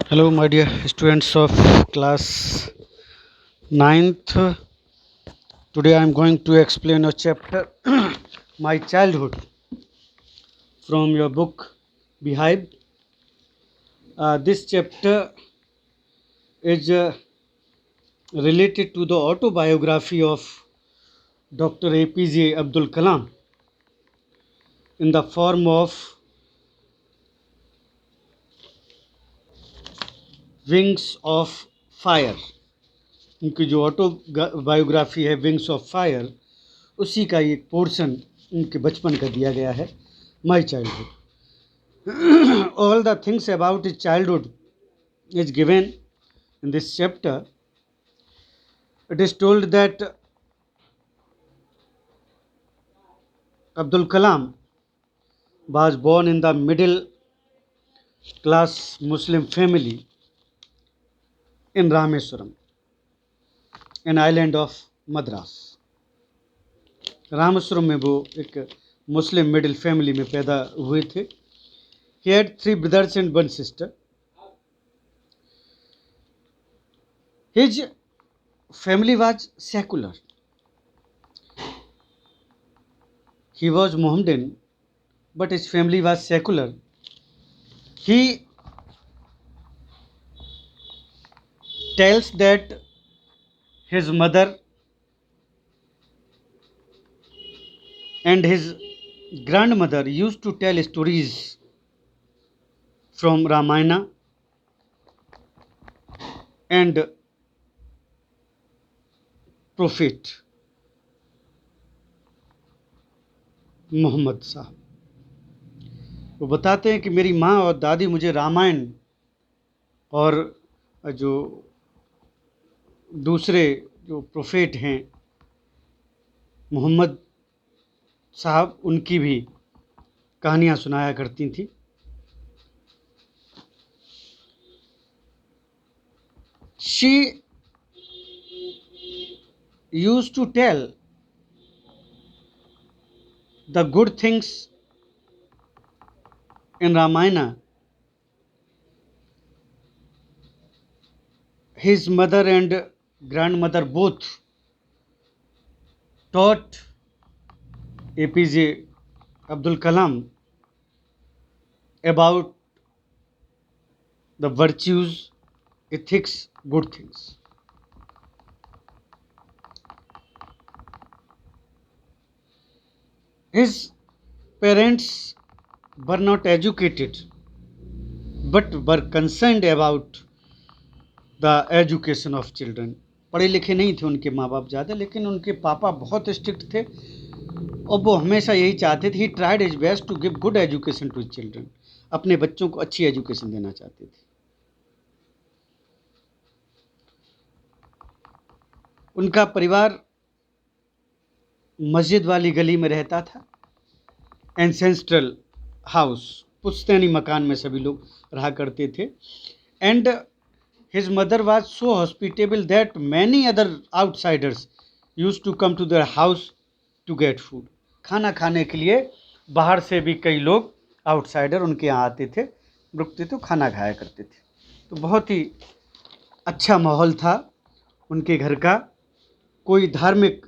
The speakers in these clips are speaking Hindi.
Hello, my dear students of class ninth. Today I am going to explain a chapter, My Childhood, from your book Beehive. This chapter is related to the autobiography of Dr. APJ Abdul Kalam in the form of Wings of Fire. उनकी जो ऑटोबायोग्राफी है विंग्स ऑफ फायर, उसी का एक पोर्शन उनके बचपन का दिया गया है, my childhood. All the things about his childhood is given in this chapter. It is told that Abdul Kalam was born in the middle class Muslim family in Rameswaram, an island of Madras. Rameswaram में वो एक मुस्लिम मिडिल फैमिली में पैदा हुए थे. He had 3 brothers and 1 sister. His family was secular. He was Mohammedan, but his family was secular. He tells that his mother and his grandmother used to tell stories from Ramayana and Prophet Mohammad साहब. वो बताते हैं कि मेरी माँ और दादी मुझे रामायण और जो दूसरे जो प्रोफेट हैं मोहम्मद साहब, उनकी भी कहानियाँ सुनाया करती थी. She used to tell the good things in Ramayana. His mother and grandmother both taught APJ Abdul Kalam about the virtues, ethics, good things. His parents were not educated but were concerned about the education of children. पढ़े लिखे नहीं थे उनके माँ बाप ज़्यादा, लेकिन उनके पापा बहुत स्ट्रिक्ट थे और वो हमेशा यही चाहते थे. He tried his best to give good education to his children. अपने बच्चों को अच्छी एजुकेशन देना चाहते थे. उनका परिवार मस्जिद वाली गली में रहता था. एंसेंस्ट्रल हाउस, पुश्तैनी मकान में सभी लोग रहा करते थे. And his mother was so hospitable that many other outsiders used to come to their house to get food. खाना खाने के लिए बाहर से भी कई लोग आउटसाइडर उनके यहाँ आते थे, रुकते थे, खाना खाया करते थे. तो बहुत ही अच्छा माहौल था उनके घर का. कोई धार्मिक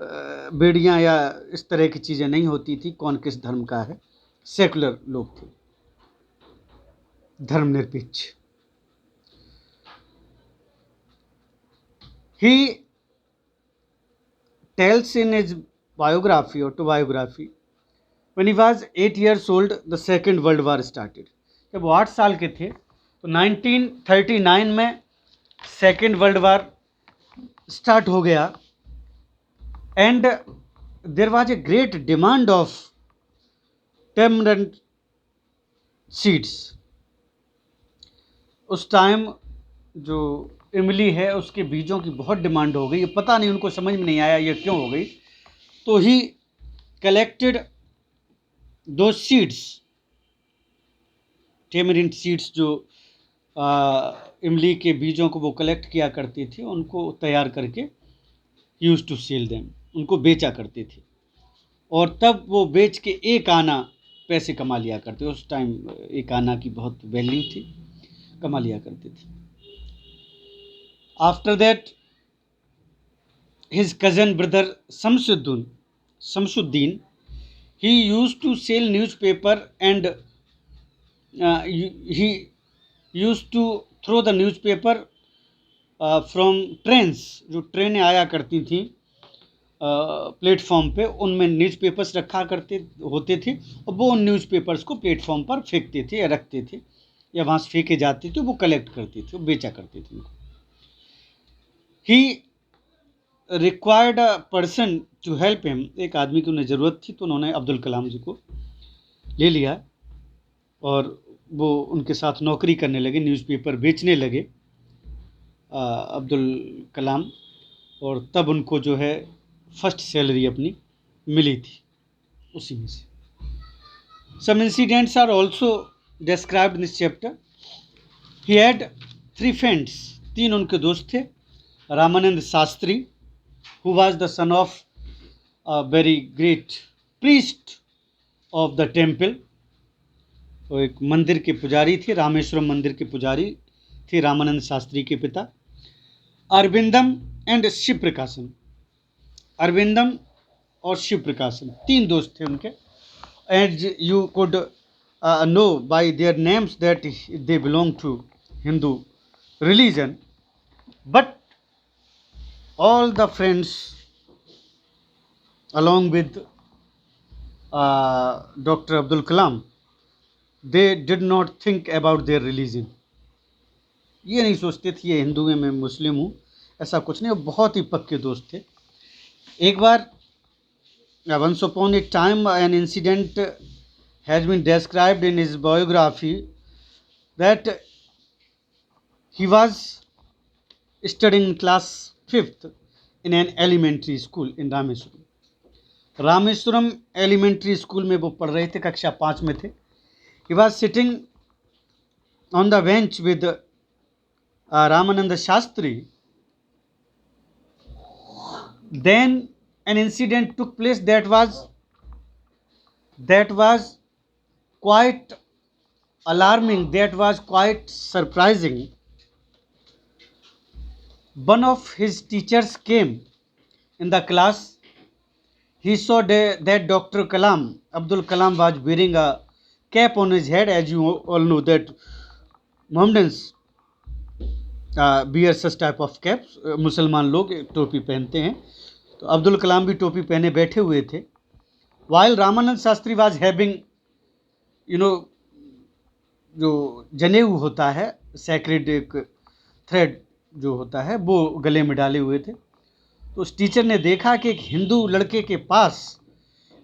बेड़ियाँ या इस तरह की चीज़ें नहीं होती थी. कौन किस धर्म का है, सेकुलर लोग थे, धर्मनिरपेक्ष. He tells in his biography, autobiography, when he was 8 years old, the Second World War started. जब वो 8 साल के थे तो 1939 में सेकेंड वर्ल्ड वार स्टार्ट हो गया. And there was a great demand of tamarind seeds. उस टाइम जो इमली है उसके बीजों की बहुत डिमांड हो गई. पता नहीं, उनको समझ में नहीं आया ये क्यों हो गई. तो ही कलेक्टेड दो सीड्स, टेमरिंट सीड्स, जो इमली के बीजों को वो कलेक्ट किया करती थी, उनको तैयार करके यूज टू सेल देम, उनको बेचा करते थे. और तब वो बेच के 1 आना पैसे कमा लिया करते. उस टाइम 1 आना की बहुत वैल्यू थी. कमा लिया करते थे। After that his cousin brother Shamsuddin he used to sell newspaper and he used to throw the newspaper from trains, जो ट्रेनें आया करती थी प्लेटफॉर्म पे, उनमें न्यूज़पेपर्स रखा करते होते थे और वो उन न्यूज़पेपर्स को प्लेटफॉर्म पर फेंकते थे या रखते थे या वहाँ से फेंके जाते थे, वो कलेक्ट करते थे, वो बेचा करते थे उनको। He required a person to help him, एक आदमी की उन्हें ज़रूरत थी तो उन्होंने अब्दुल कलाम जी को ले लिया और वो उनके साथ नौकरी करने लगे, न्यूज़पेपर बेचने लगे अब्दुल कलाम, और तब उनको जो है फर्स्ट सैलरी अपनी मिली थी उसी में से। Some incidents are also described in this chapter. He had 3 friends, 3 उनके दोस्त थे। Ramanand Shastri, who was the son of a very great priest of the temple, वो एक मंदिर के पुजारी थे, रामेश्वरम मंदिर के पुजारी थे रामानंद शास्त्री के पिता। अरविंदम एंड शिव प्रकाशन, अरविंदम और शिव प्रकाशन 3 दोस्त थे उनके। As you could know by their names that they belong to Hindu religion, but all the friends along with Dr. Abdul Kalam, they did not think about their religion. ये नहीं सोचते थे ये हिंदू है मैं मुस्लिम हूँ, ऐसा कुछ नहीं, वो बहुत ही पक्के दोस्त थे। एक बार once upon a time an incident has been described in his biography that he was studying in class 5th in an elementary school in Rameswaram elementary school में वो पढ़ रहे थे, कक्षा 5 में थे। He was sitting on the bench with Ramanand Shastri. Then an incident took place that was quite alarming, that was quite surprising. One of his teachers came in the class. He saw that Dr. Kalam, Abdul Kalam, was wearing a cap on his head. As you all know that Mohammedans wear such type of caps. मुसलमान लोग टोपी पहनते हैं, तो अब्दुल कलाम भी टोपी पहने बैठे हुए थे। While Ramanand Shastri was having, जो जनेऊ होता है, सैक्रेड एक थ्रेड जो होता है, वो गले में डाले हुए थे। तो उस टीचर ने देखा कि एक हिंदू लड़के के पास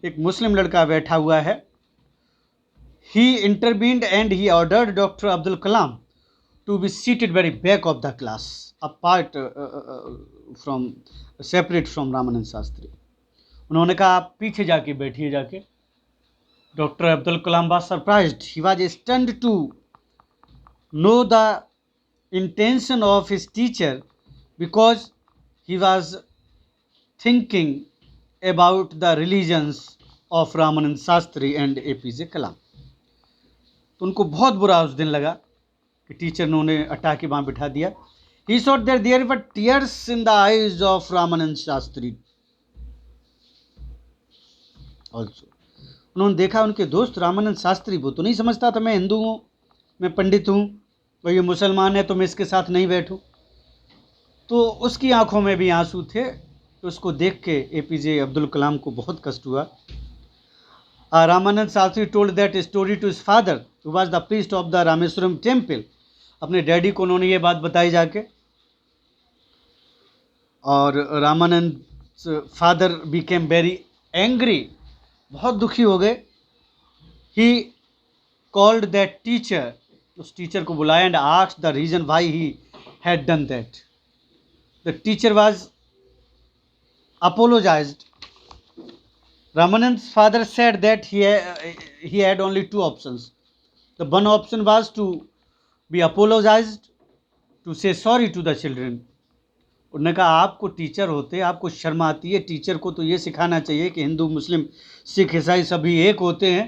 एक मुस्लिम लड़का बैठा हुआ है। He intervened and he ordered doctor Abdul Kalam to be seated very back of the class, apart from separate from Ramanand Shastri. उन्होंने कहा आप पीछे जाके बैठिए जाके। Doctor Abdul Kalam was surprised, he was stunned to know the intention of his teacher because he was thinking about the religions of Ramanand Shastri and APJ Kalam. तो उनको बहुत बुरा उस दिन लगा कि टीचर ने उन्हें हटा के वहाँ बिठा दिया। He saw that there were tears in the eyes of Ramanand Shastri also. उन्होंने देखा उनके दोस्त रामानंद शास्त्री, वो तो नहीं समझता था मैं हिंदू हूँ, मैं पंडित हूँ, और ये मुसलमान है तो मैं इसके साथ नहीं बैठूं। तो उसकी आंखों में भी आंसू थे। तो उसको देख के एपीजे अब्दुल कलाम को बहुत कष्ट हुआ। Ramanand Shastri told that story to his father who was the priest of the Rameswaram temple. अपने डैडी को उन्होंने ये बात बताई जाके, और Ramanand father became very angry, बहुत दुखी हो गए। ही कॉल्ड दैट टीचर, उस टीचर को बुलाया and asked the reason why he had done that. The teacher was apologized. Ramanand's father said that he had only 2 options. The one option was to be apologized, to say sorry to the children. उन्होंने कहा आपको टीचर होते, आपको शर्म आती है, टीचर को तो ये सिखाना चाहिए कि हिंदू मुस्लिम सिख ईसाई सभी एक होते हैं,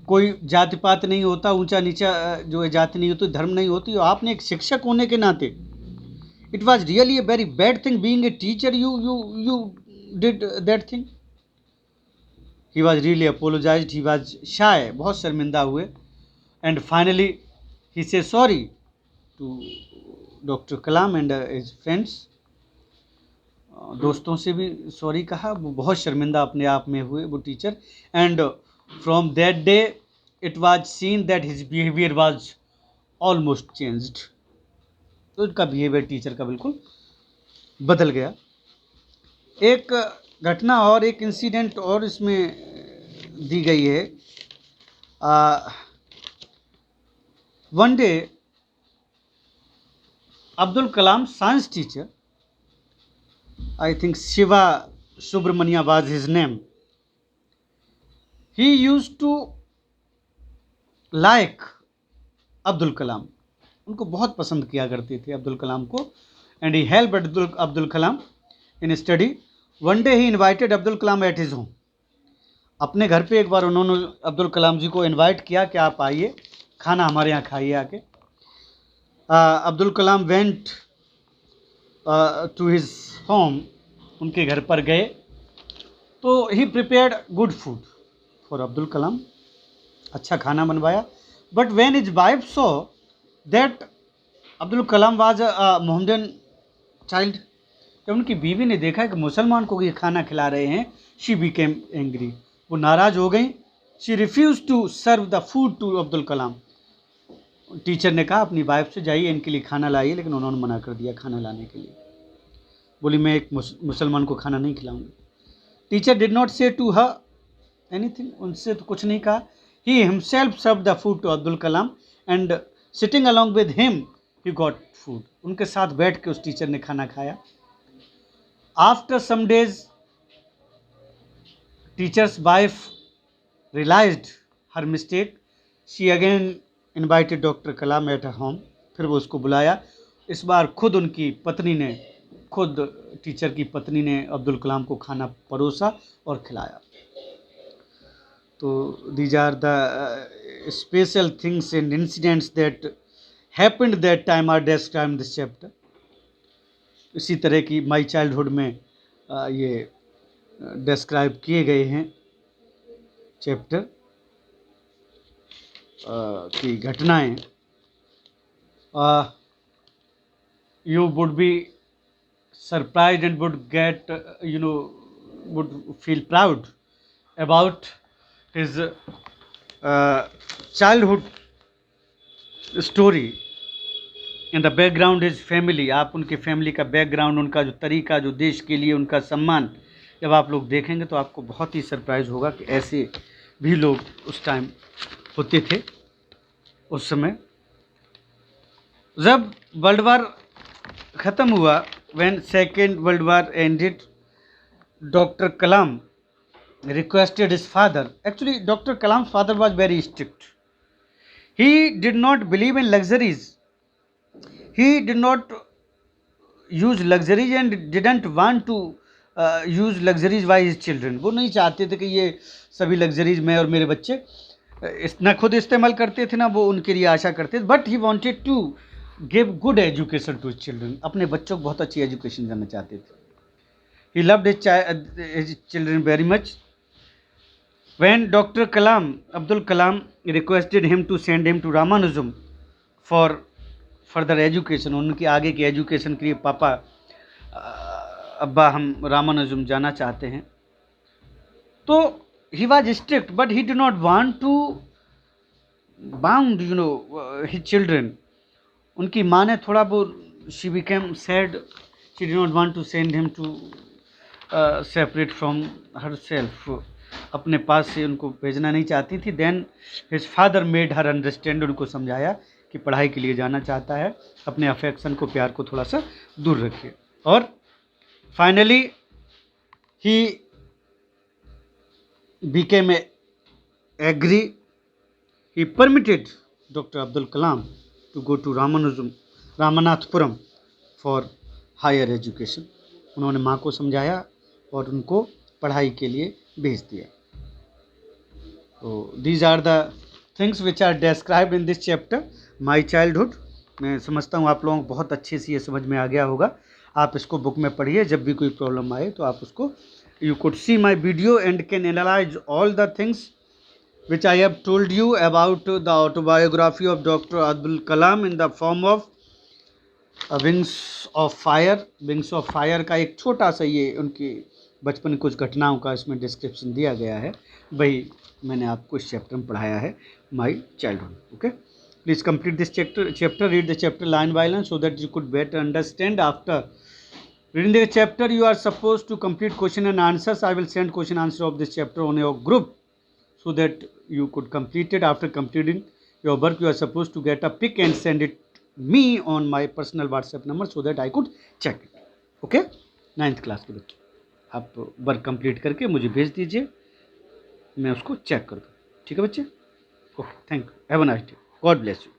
कोई जाति पात नहीं होता, ऊंचा नीचा जो है जाति नहीं होती, धर्म नहीं होती। और आपने एक शिक्षक होने के नाते, it was really a very bad thing being a teacher, you did that thing. He was really apologized, he was shy, बहुत शर्मिंदा हुए। And finally he say sorry to doctor Kalam and his friends. दोस्तों से भी सॉरी कहा, वो बहुत शर्मिंदा अपने आप में हुए वो teacher. And from that day it was seen that his behaviour was almost changed. तो उनका बिहेवियर टीचर का बिल्कुल बदल गया। एक घटना और, एक इंसिडेंट और इसमें दी गई है। One day Abdul Kalam science teacher, I think Shiva Subramania was his name. He used to like Abdul Kalam, उनको बहुत पसंद किया करते थे अब्दुल कलाम को। And he help Abdul Kalam in study. One day he invited Abdul Kalam at his home. अपने घर पे एक बार उन्होंने अब्दुल कलाम जी को इनवाइट किया कि आप आइए, खाना हमारे यहाँ खाइए आके। Abdul Kalam went to his home, उनके घर पर गए। तो he prepared good food for Abdul Kalam, अच्छा खाना बनवाया। But when his wife saw that Abdul Kalam was a Mohammedan child, जब उनकी बीवी ने देखा कि मुसलमान को ये खाना खिला रहे हैं, शी बिकेम एंग्री, वो नाराज़ हो गई। She refuse to serve the food to Abdul Kalam. Teacher ने कहा अपनी वाइफ से, जाइए इनके लिए खाना लाइए, लेकिन उन्होंने मना कर दिया खाना लाने के लिए। बोली मैं एक मुसलमान को खाना नहीं खिलाऊंगी। Teacher did not say to her anything, उनसे तो कुछ नहीं कहा। He himself serve the food to Abdul Kalam and sitting along with him he got food. उनके साथ बैठ के उस टीचर ने खाना खाया। After some days teacher's wife realized her mistake. She again invited doctor Kalam at her home. फिर वो उसको बुलाया। इस बार खुद उनकी पत्नी ने, खुद टीचर की पत्नी ने अब्दुल कलाम को खाना परोसा और खिलाया। तो these are the special things and incidents that happened that time are described in this chapter. इसी तरह की माई चाइल्डहुड में ये डिस्क्राइब किए गए हैं चैप्टर की घटनाएं। You would be surprised and would get would feel proud about his childhood story. in the background his family, आप उनके फैमिली का बैकग्राउंड, उनका जो तरीका, जो देश के लिए उनका सम्मान, जब आप लोग देखेंगे तो आपको बहुत ही सरप्राइज होगा कि ऐसे भी लोग उस टाइम होते थे। उस समय जब वर्ल्ड वार ख़त्म हुआ, when second world war ended, Dr. Kalam requested his father. Actually Dr. Kalam's father was very strict. He did not believe in luxuries. He did not use luxuries and didn't want to use luxuries by his children. वो नहीं चाहते थे कि ये सभी लग्जरीज मैं और मेरे बच्चे ना खुद इस्तेमाल करते थे, ना वो उनके लिए आशा करते थे। But he wanted to give good education to his children. अपने बच्चों को बहुत अच्छी एजुकेशन देना चाहते थे। He loved his children very much. When doctor Kalam, Abdul Kalam requested him to send him to Ramanujam for further education, उनकी आगे की एजुकेशन के लिए, पापा अब्बा हम रामानुजम जाना चाहते हैं। तो he was strict but he did not want to bound his children. उनकी माँ ने थोड़ा वो, she became sad, she did not want to send him to separate from herself, अपने पास से उनको भेजना नहीं चाहती थी। Then his father made her understand, उनको समझाया कि पढ़ाई के लिए जाना चाहता है, अपने अफेक्शन को, प्यार को थोड़ा सा दूर रखिए। और finally he became a agree. He permitted Dr. Abdul Kalam to go to Ramanathapuram for higher education. उन्होंने माँ को समझाया और उनको पढ़ाई के लिए भेज दिया। तो these are the things which are described in this chapter my childhood. मैं समझता हूँ आप लोगों को बहुत अच्छे से ये समझ में आ गया होगा। आप इसको बुक में पढ़िए, जब भी कोई प्रॉब्लम आए तो आप उसको, you could see my video and can analyze all the things which I have told you about the autobiography of Dr. Abdul Kalam in the form of wings of fire. Wings of fire का एक छोटा सा ये उनकी बचपन की कुछ घटनाओं का इसमें डिस्क्रिप्शन दिया गया है, वही मैंने आपको इस चैप्टर में पढ़ाया है, my childhood. Okay, please complete this chapter, read the chapter line by line so that you could better understand. After reading the chapter, you are supposed to complete question and answers. I will send question answer of this chapter on your group so that you could complete it. After completing your work, you are supposed to get a pic and send it me on my personal WhatsApp number so that I could check it. Okay, 9th class के बच्चे, आप वर्क कंप्लीट करके मुझे भेज दीजिए, मैं उसको चेक कर दूँ। ठीक है बच्चे? Okay, thank you, have a nice day, God bless you.